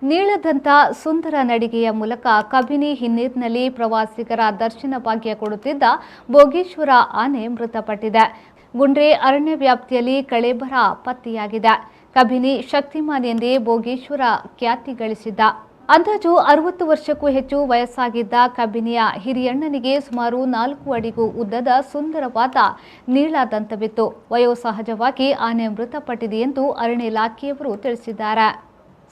ನೀಳದಂತ ಸುಂದರ ನಡಿಗೆಯ ಮೂಲಕ ಕಬಿನಿ ಹಿನ್ನೀರಿನಲ್ಲಿ ಪ್ರವಾಸಿಗರ ದರ್ಶನ ಭಾಗ್ಯ ಕೊಡುತ್ತಿದ್ದ ಭೋಗೇಶ್ವರ ಆನೆ ಮೃತಪಟ್ಟಿದೆ. ಗುಂಡ್ರೆ ಅರಣ್ಯ ವ್ಯಾಪ್ತಿಯಲ್ಲಿ ಕಳೇಬರ ಪತ್ತೆಯಾಗಿದೆ. ಕಬಿನಿ ಶಕ್ತಿಮಾನ್ ಎಂದೇ ಭೋಗೇಶ್ವರ ಖ್ಯಾತಿ ಗಳಿಸಿದ್ದ. ಅಂದಾಜು 60 ವರ್ಷಕ್ಕೂ ಹೆಚ್ಚು ವಯಸ್ಸಾಗಿದ್ದ ಕಬಿನಿಯ ಹಿರಿಯಣ್ಣನಿಗೆ ಸುಮಾರು 4 ಅಡಿಗೂ ಉದ್ದದ ಸುಂದರವಾದ ನೀಳದಂತವಿತ್ತು. ವಯೋಸಹಜವಾಗಿ ಆನೆ ಮೃತಪಟ್ಟಿದೆ ಎಂದು ಅರಣ್ಯ ಇಲಾಖೆಯವರು ತಿಳಿಸಿದ್ದಾರೆ.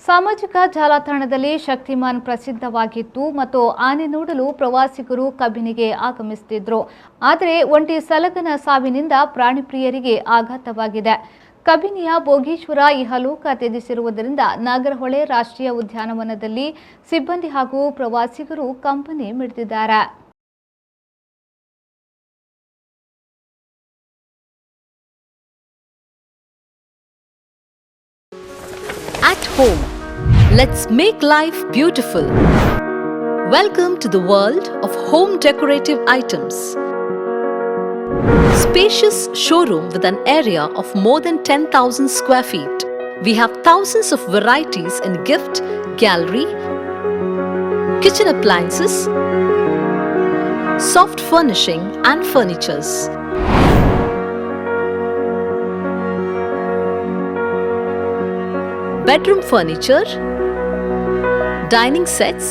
ಸಾಮಾಜಿಕ ಜಾಲತಾಣದಲ್ಲಿ ಶಕ್ತಿಮಾನ್ ಪ್ರಸಿದ್ಧವಾಗಿತ್ತು ಮತ್ತು ಆನೆ ನೋಡಲು ಪ್ರವಾಸಿಗರು ಕಬಿನಿಗೆ ಆಗಮಿಸುತ್ತಿದ್ದರು. ಆದರೆ ಒಂಟಿ ಸಲಗನ ಸಾವಿನಿಂದ ಪ್ರಾಣಿಪ್ರಿಯರಿಗೆ ಆಘಾತವಾಗಿದೆ. ಕಬಿನಿಯ ಭೋಗೇಶ್ವರ ಇಹಲೋಕ ತ್ಯಜಿಸಿರುವುದರಿಂದ ನಾಗರಹೊಳೆ ರಾಷ್ಟ್ರೀಯ ಉದ್ಯಾನವನದಲ್ಲಿ ಸಿಬ್ಬಂದಿ ಹಾಗೂ ಪ್ರವಾಸಿಗರು ಕಂಬನಿ ಮಿಡಿದಿದ್ದಾರೆ. At home, let's make life beautiful. Welcome to the world of home decorative items. Spacious showroom with an area of more than 10,000 square feet. We have thousands of varieties in gift, gallery, kitchen appliances, soft furnishing and furnitures. Bedroom furniture, dining sets,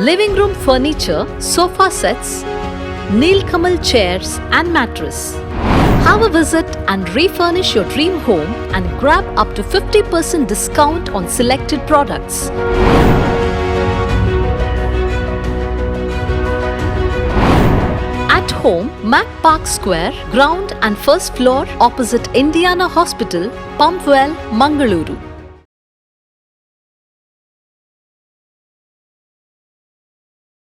living room furniture, sofa sets, Nilkamal chairs and mattress. Have a visit and refurnish your dream home and grab up to 50% discount on selected products. At home, Mac Park Square, ground and first floor opposite Indiana Hospital, Pumpwell, Mangaluru.